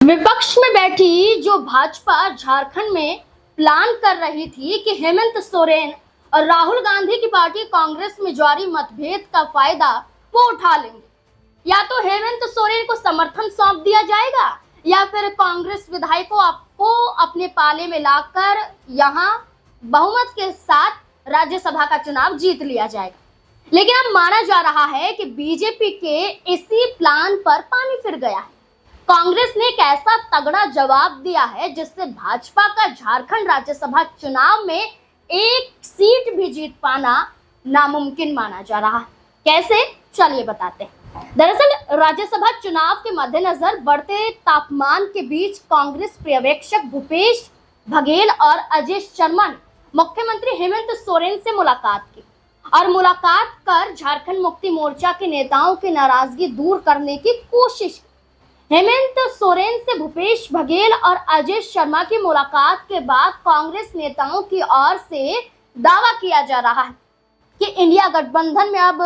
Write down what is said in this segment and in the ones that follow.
विपक्ष में बैठी जो भाजपा झारखंड में प्लान कर रही थी कि हेमंत सोरेन और राहुल गांधी की पार्टी कांग्रेस में जारी मतभेद का फायदा वो उठा लेंगे। या तो हेमंत सोरेन को समर्थन सौंप दिया जाएगा या फिर कांग्रेस विधायकों को अपने पाले में लाकर यहां बहुमत के साथ राज्यसभा का चुनाव जीत लिया जाएगा। लेकिन अब माना जा रहा है कि बीजेपी के इसी प्लान पर पानी फिर गया है। कांग्रेस ने एक ऐसा तगड़ा जवाब दिया है जिससे भाजपा का झारखंड राज्यसभा चुनाव में एक सीट भी जीत पाना नामुमकिन माना जा रहा है। कैसे, चलिए बताते हैं। दरअसल राज्यसभा चुनाव के मद्देनजर बढ़ते तापमान के बीच कांग्रेस पर्यवेक्षक भूपेश बघेल और अजय शर्मा ने मुख्यमंत्री हेमंत सोरेन से मुलाकात की और मुलाकात कर झारखंड मुक्ति मोर्चा के नेताओं की नाराजगी दूर करने की कोशिश की। हेमंत सोरेन से भूपेश बघेल और अजय शर्मा की मुलाकात के बाद कांग्रेस नेताओं की ओर से दावा किया जा रहा है कि इंडिया गठबंधन में अब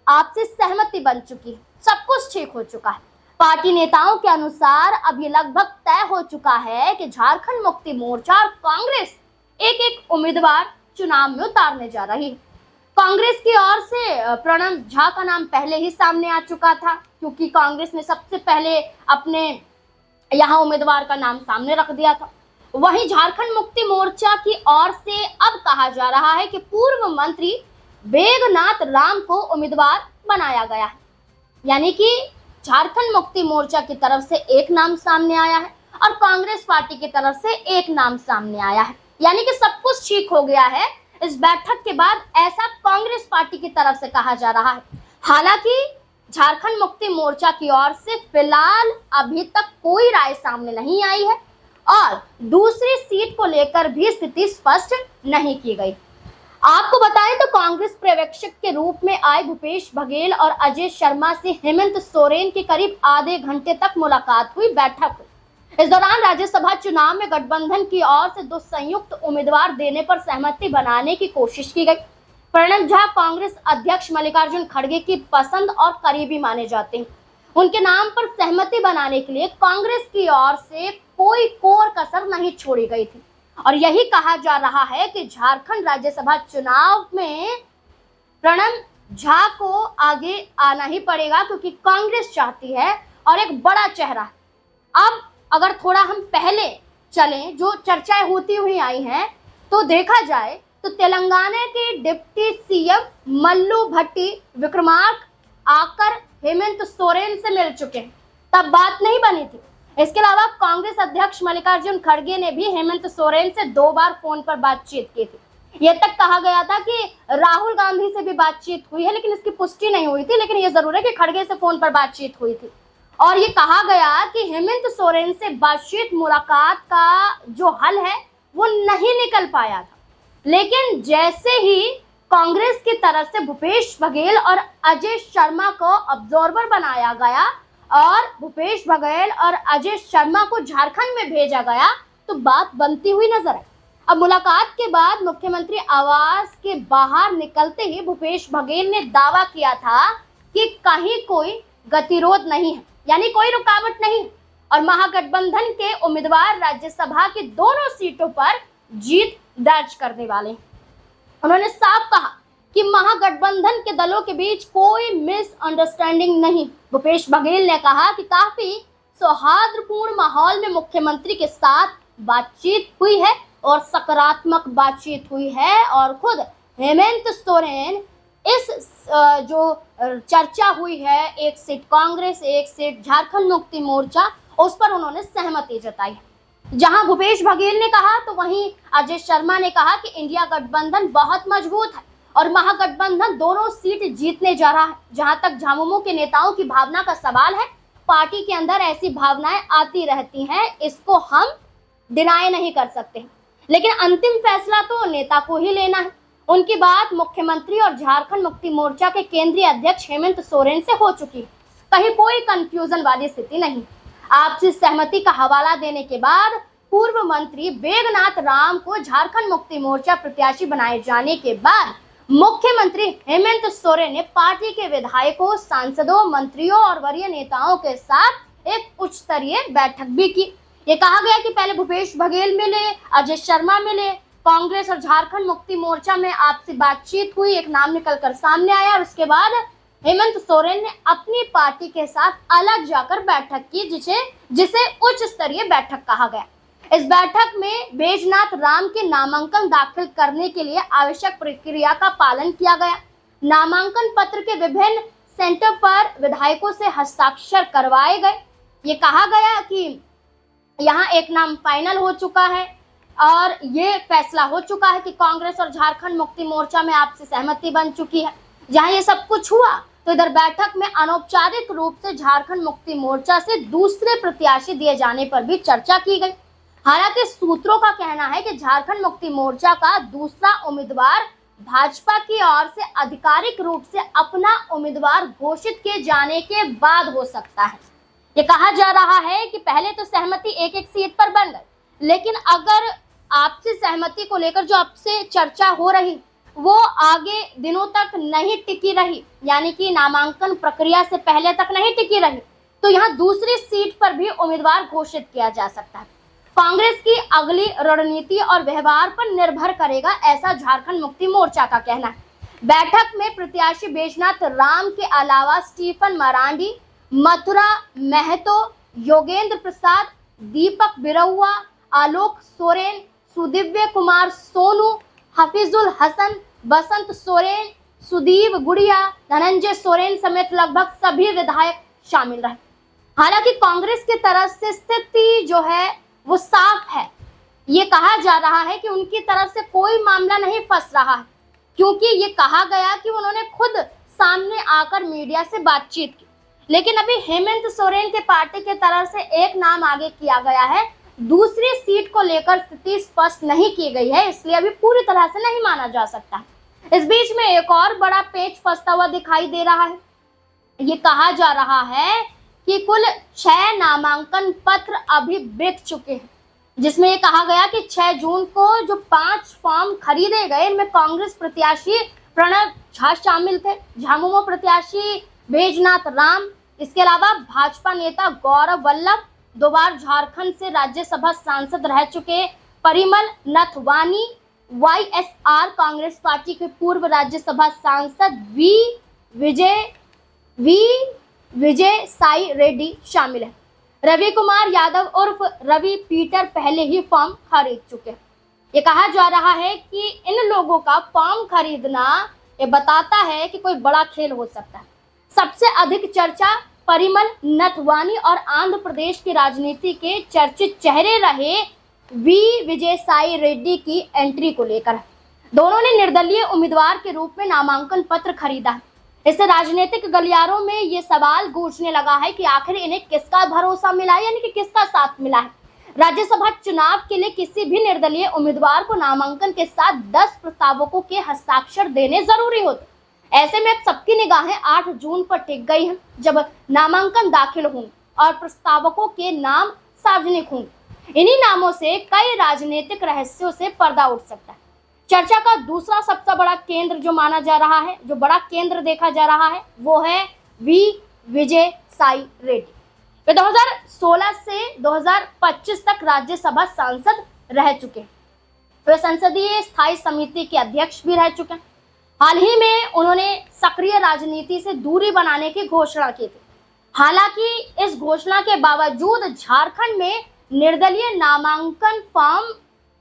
आपसी सहमति बन चुकी है, सब कुछ ठीक हो चुका है। पार्टी नेताओं के अनुसार अब ये लगभग तय हो चुका है कि झारखंड मुक्ति मोर्चा और कांग्रेस एक एक उम्मीदवार चुनाव में उतारने जा रही है। कांग्रेस की ओर से प्रणब झा का नाम पहले ही सामने आ चुका था, क्योंकि कांग्रेस ने सबसे पहले अपने यहां उम्मीदवार का नाम सामने रख दिया था। वहीं झारखंड मुक्ति मोर्चा की ओर से अब कहा जा रहा है कि पूर्व मंत्री बेगनाथ राम को उम्मीदवार बनाया गया है। यानी कि झारखंड मुक्ति मोर्चा की तरफ से एक नाम सामने आया है और कांग्रेस पार्टी की तरफ से एक नाम सामने आया है। यानी कि सब कुछ ठीक हो गया है इस बैठक के बाद, ऐसा कांग्रेस पार्टी की तरफ से कहा जा रहा है। हालांकि झारखंड मुक्ति मोर्चा की ओर से फिलहाल अभी तक कोई राय सामने नहीं आई है और दूसरी सीट को लेकर भी स्थिति स्पष्ट नहीं की गई। आपको बताएं तो कांग्रेस पर्यवेक्षक के रूप में आए भूपेश बघेल और अजय शर्मा से हेमंत सोरेन की करीब आधे घंटे तक मुलाकात हुई, बैठक हुई। इस दौरान राज्यसभा चुनाव में गठबंधन की ओर से दो संयुक्त उम्मीदवार देने पर सहमति बनाने की कोशिश की गई। प्रणब झा कांग्रेस अध्यक्ष मल्लिकार्जुन खड़गे की पसंद और करीबी माने जाते हैं। उनके नाम पर सहमति बनाने के लिए कांग्रेस की ओर से कोई कोर कसर नहीं छोड़ी गई थी और यही कहा जा रहा है कि झारखंड राज्यसभा चुनाव में प्रणब झा को आगे आना ही पड़ेगा, क्योंकि कांग्रेस चाहती है और एक बड़ा चेहरा है। अब अगर थोड़ा हम पहले चलें, जो चर्चाएं होती हुई आई हैं, तो देखा जाए तो तेलंगाना के डिप्टी सीएम मल्लू भट्टी विक्रमार्क आकर हेमंत सोरेन से मिल चुके हैं, तब बात नहीं बनी थी। इसके अलावा कांग्रेस अध्यक्ष मल्लिकार्जुन खड़गे ने भी हेमंत सोरेन से 2 बार फोन पर बातचीत की थी। ये तक कहा गया था कि राहुल गांधी से भी बातचीत हुई है, लेकिन इसकी पुष्टि नहीं हुई थी। लेकिन ये जरूर है कि खड़गे से फोन पर बातचीत हुई थी और ये कहा गया कि हेमंत सोरेन से बातचीत मुलाकात का जो हल है वो नहीं निकल पाया था। लेकिन जैसे ही कांग्रेस की तरफ से भूपेश बघेल और अजय शर्मा को ऑब्जर्वर बनाया गया और भूपेश बघेल और अजय शर्मा को झारखंड में भेजा गया, तो बात बनती हुई नजर आई। अब मुलाकात के बाद मुख्यमंत्री आवास के बाहर निकलते ही भूपेश बघेल ने दावा किया था कि कहीं कोई गतिरोध नहीं है, यानी कोई रुकावट नहीं, और महागठबंधन के उम्मीदवार राज्यसभा की दोनों सीटों पर जीत दर्ज करने वाले हैं। उन्होंने साफ कहा कि महागठबंधन के दलों के बीच कोई मिसअंडरस्टैंडिंग नहीं। भूपेश बघेल ने कहा कि काफी सौहार्दपूर्ण माहौल में मुख्यमंत्री के साथ बातचीत हुई है और सकारात्मक बातचीत हुई है और खुद हेमंत सोरेन इस जो चर्चा हुई है, एक सीट कांग्रेस, एक सीट झारखंड मुक्ति मोर्चा, उस पर उन्होंने सहमति जताई। जहां भूपेश बघेल ने कहा तो वहीं अजय शर्मा ने कहा कि इंडिया गठबंधन बहुत मजबूत है और महागठबंधन दोनों सीट जीतने जा रहा है। जहां तक झामुमो के नेताओं की भावना का सवाल है, पार्टी के अंदर ऐसी भावनाएं आती रहती हैं, इसको हम डिनाई नहीं कर सकते, लेकिन अंतिम फैसला तो नेता को ही लेना है। उनकी बात मुख्यमंत्री और झारखंड मुक्ति मोर्चा के केंद्रीय अध्यक्ष हेमंत सोरेन से हो चुकी है। कहीं कोई कंफ्यूजन वाली स्थिति नहीं। आपसी सहमति का हवाला देने के बाद पूर्व मंत्री बेगनाथ राम को झारखंड मुक्ति मोर्चा प्रत्याशी बनाए जाने के बाद मुख्यमंत्री हेमंत सोरेन ने पार्टी के विधायकों, सांसदों, मंत्रियों और वरीय नेताओं के साथ एक उच्च स्तरीय बैठक भी की। ये कहा गया कि पहले भूपेश बघेल मिले, अजय शर्मा मिले, कांग्रेस और झारखंड मुक्ति मोर्चा में आपसी बातचीत हुई, एक नाम निकलकर सामने आया और उसके बाद हेमंत सोरेन ने अपनी पार्टी के साथ अलग जाकर बैठक की, जिसे उच्च स्तरीय बैठक कहा गया। इस बैठक में बैजनाथ राम के नामांकन दाखिल करने के लिए आवश्यक प्रक्रिया का पालन किया गया। नामांकन पत्र के विभिन्न सेंटर पर विधायकों से हस्ताक्षर करवाए गए। ये कहा गया कि यहाँ एक नाम फाइनल हो चुका है और ये फैसला हो चुका है कि कांग्रेस और झारखंड मुक्ति मोर्चा में आपसी सहमति बन चुकी है। जहाँ ये सब कुछ हुआ तो इधर बैठक में अनौपचारिक रूप से झारखंड मुक्ति मोर्चा से दूसरे प्रत्याशी दिए जाने पर भी चर्चा की गई। हालांकि सूत्रों का कहना है कि झारखंड मुक्ति मोर्चा का दूसरा उम्मीदवार भाजपा की ओर से आधिकारिक रूप से अपना उम्मीदवार घोषित किए जाने के बाद हो सकता है। ये कहा जा रहा है कि पहले तो सहमति एक एक सीट पर बन गई, लेकिन अगर आपसी सहमति को लेकर जो आपसे चर्चा हो रही वो आगे दिनों तक नहीं टिकी रही, यानी कि नामांकन प्रक्रिया से पहले तक नहीं टिकी रही, तो यहाँ दूसरी सीट पर भी उम्मीदवार घोषित किया जा सकता है। कांग्रेस की अगली रणनीति और व्यवहार पर निर्भर करेगा, ऐसा झारखंड मुक्ति मोर्चा का कहना है। बैठक में प्रत्याशी बैजनाथ राम के अलावा स्टीफन मरांडी, मथुरा महतो, योगेंद्र प्रसाद, दीपक बिरुआ, आलोक सोरेन, सुदिव्य कुमार सोनू, हफीजुल हसन, बसंत सोरेन, सुदीप गुड़िया, धनंजय सोरेन समेत लगभग सभी विधायक शामिल रहे। हालांकि कांग्रेस की तरफ से स्थिति जो है वो साफ है। ये कहा जा रहा है कि उनकी तरफ से कोई मामला नहीं फंस रहा है, क्योंकि ये कहा गया कि उन्होंने खुद सामने आकर मीडिया से बातचीत की। लेकिन अभी हेमंत सोरेन के पार्टी की तरफ से एक नाम आगे किया गया है, दूसरी सीट को लेकर स्थिति स्पष्ट नहीं की गई है, इसलिए अभी पूरी तरह से नहीं माना जा सकता। इस बीच में एक और बड़ा पेच फंसता हुआ दिखाई दे रहा है। ये कहा जा रहा है कि कुल 6 नामांकन पत्र अभी बिक चुके हैं, जिसमें ये कहा गया कि 6 जून को जो 5 फॉर्म खरीदे गए इनमें कांग्रेस प्रत्याशी प्रणव झा शामिल थे, झामुमो प्रत्याशी बैजनाथ राम, इसके अलावा भाजपा नेता गौरव वल्लभ, 2 बार झारखंड से राज्यसभा सांसद रह चुके परिमल नथवानी, YSR कांग्रेस पार्टी के पूर्व राज्यसभा सांसद विजय साई रेड्डी शामिल है। रवि कुमार यादव उर्फ रवि पीटर पहले ही फॉर्म खरीद चुके हैं। ये कहा जा रहा है कि इन लोगों का फॉर्म खरीदना ये बताता है कि कोई बड़ा खेल हो सकता है। सबसे अधिक चर्चा परिमल नथवानी और आंध्र प्रदेश की राजनीति के चर्चित चेहरे रहे विजय साई रेड्डी की एंट्री को लेकर। दोनों ने निर्दलीय उम्मीदवार के रूप में नामांकन पत्र खरीदा है। इससे राजनीतिक गलियारों में ये सवाल गूंजने लगा है कि आखिर इन्हें किसका भरोसा मिला है, यानी कि किसका साथ मिला है। राज्यसभा चुनाव के लिए किसी भी निर्दलीय उम्मीदवार को नामांकन के साथ 10 प्रस्तावकों के हस्ताक्षर देने जरूरी होते। ऐसे में अब सबकी निगाहें 8 जून पर टिक गई हैं, जब नामांकन दाखिल होंगे और प्रस्तावकों के नाम सार्वजनिक होंगे। इन्हीं नामों से कई राजनीतिक रहस्यों से पर्दा उठ सकता है। चर्चा का दूसरा सबसे बड़ा केंद्र जो माना जा रहा है, जो बड़ा केंद्र देखा जा रहा है, वो है विजय साई रेड्डी। वे 2016 से 2025 तक राज्यसभा सांसद रह चुके हैं। वे संसदीय स्थायी समिति के अध्यक्ष भी रह चुके हैं। हाल ही में उन्होंने सक्रिय राजनीति से दूरी बनाने की घोषणा की थी। हालांकि इस घोषणा के बावजूद झारखंड में निर्दलीय नामांकन फॉर्म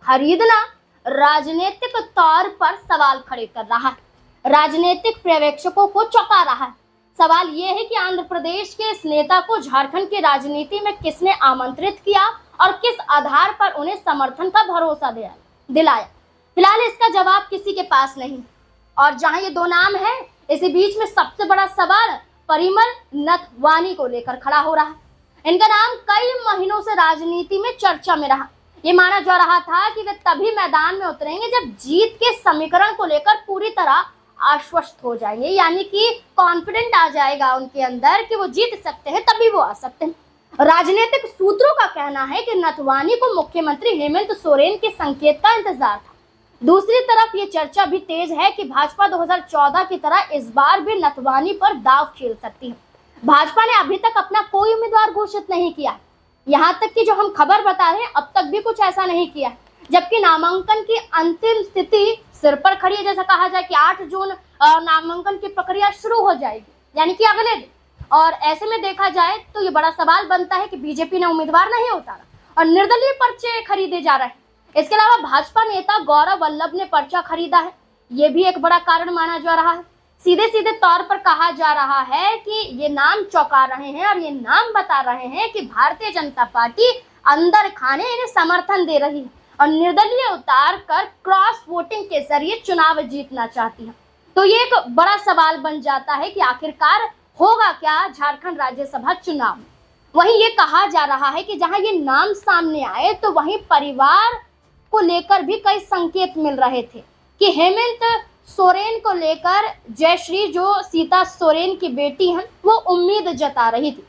खरीदना राजनीतिक तौर पर सवाल खड़े कर रहा है, राजनीतिक पर्यवेक्षकों को चौंका रहा है। सवाल यह है कि आंध्र प्रदेश के इस नेता को झारखंड की राजनीति में किसने आमंत्रित किया और किस आधार पर उन्हें समर्थन का भरोसा दिलाया। फिलहाल इसका जवाब किसी के पास नहीं। और जहां ये 2 नाम है, इसी बीच में सबसे बड़ा सवाल परिमल नथवानी को लेकर खड़ा हो रहा है। इनका नाम कई महीनों से राजनीति में चर्चा में रहा। ये माना जा रहा था कि वे तभी मैदान में उतरेंगे जब जीत के समीकरण को लेकर पूरी तरह आश्वस्त हो जाएंगे, यानी कि कॉन्फिडेंट आ जाएगा उनके अंदर कि वो जीत सकते हैं, तभी वो आ सकते हैं। राजनीतिक सूत्रों का कहना है कि नथवानी को मुख्यमंत्री हेमंत सोरेन के संकेत का इंतजार था। दूसरी तरफ ये चर्चा भी तेज है कि भाजपा 2014 की तरह इस बार भी नथवानी पर दांव खेल सकती है। भाजपा ने अभी तक अपना कोई उम्मीदवार घोषित नहीं किया। यहाँ तक कि जो हम खबर बता रहे हैं अब तक भी कुछ ऐसा नहीं किया, जबकि नामांकन की अंतिम स्थिति सिर पर खड़ी है। जैसा कहा जाए कि 8 जून नामांकन की प्रक्रिया शुरू हो जाएगी, यानी कि अगले दिन। और ऐसे में देखा जाए तो ये बड़ा सवाल बनता है कि बीजेपी ने उम्मीदवार नहीं उतारा और निर्दलीय पर्चे खरीदे जा रहे हैं। इसके अलावा भाजपा नेता गौरव वल्लभ ने पर्चा खरीदा है, ये भी एक बड़ा कारण माना जा रहा है। सीधे सीधे तौर पर कहा जा रहा है कि ये नाम चौंका रहे हैं और ये नाम बता रहे हैं कि भारतीय जनता पार्टी अंदर खाने इन्हें समर्थन दे रही है और निर्दलीय उतार कर क्रॉस वोटिंग के जरिए चुनाव जीतना चाहती है। तो ये एक बड़ा सवाल बन जाता है कि आखिरकार होगा क्या झारखंड राज्यसभा चुनाव में। वहीं ये कहा जा रहा है कि जहां ये नाम सामने आए तो वहीं परिवार को लेकर भी कई संकेत मिल रहे थे कि हेमंत सोरेन को लेकर जयश्री जो सीता सोरेन की बेटी हैं वो उम्मीद जता रही थी।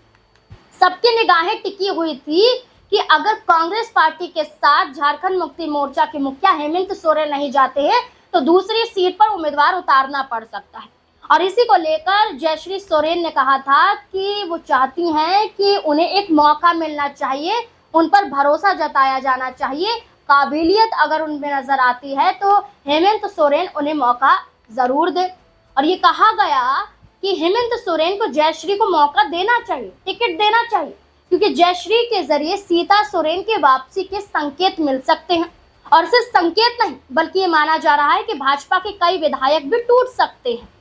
सबकी निगाहें टिकी हुई थी कि अगर कांग्रेस पार्टी के साथ झारखंड मुक्ति मोर्चा के मुखिया हेमंत सोरेन नहीं जाते हैं तो दूसरी सीट पर उम्मीदवार उतारना पड़ सकता है। और इसी को लेकर जयश्री सोरेन ने कहा था कि वो चाहती हैं कि उन्हें एक मौका मिलना चाहिए, उन पर भरोसा जताया जाना चाहिए, काबिलियत अगर उनमें नजर आती है तो हेमंत सोरेन उन्हें मौका जरूर दे। और ये कहा गया कि हेमंत सोरेन को जयश्री को मौका देना चाहिए, टिकट देना चाहिए, क्योंकि जयश्री के जरिए सीता सोरेन के वापसी के संकेत मिल सकते हैं। और सिर्फ संकेत नहीं बल्कि ये माना जा रहा है कि भाजपा के कई विधायक भी टूट सकते हैं।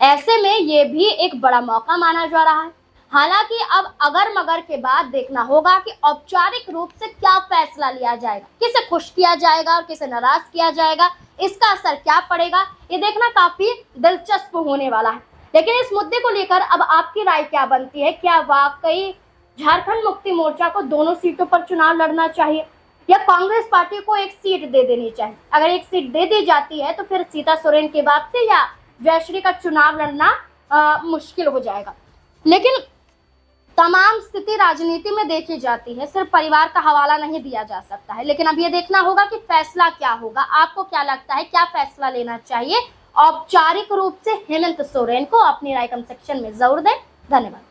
ऐसे में ये भी एक बड़ा मौका माना जा रहा है। हालांकि अब अगर मगर के बाद देखना होगा कि औपचारिक रूप से क्या फैसला लिया जाएगा, किसे खुश किया जाएगा और किसे नाराज किया जाएगा, इसका असर क्या पड़ेगा, ये देखना काफी दिलचस्प होने वाला है। लेकिन इस मुद्दे को लेकर अब आपकी राय क्या बनती है? क्या वाकई झारखंड मुक्ति मोर्चा को दोनों सीटों पर चुनाव लड़ना चाहिए या कांग्रेस पार्टी को एक सीट दे देनी चाहिए? अगर एक सीट दे दी जाती है तो फिर सीता सोरेन के वापसी या जयश्री का चुनाव लड़ना मुश्किल हो जाएगा। लेकिन तमाम स्थिति राजनीति में देखी जाती है, सिर्फ परिवार का हवाला नहीं दिया जा सकता है। लेकिन अब ये देखना होगा कि फैसला क्या होगा। आपको क्या लगता है, क्या फैसला लेना चाहिए औपचारिक रूप से हेमंत सोरेन को? अपनी राय कमेंट सेक्शन में जरूर दें। धन्यवाद।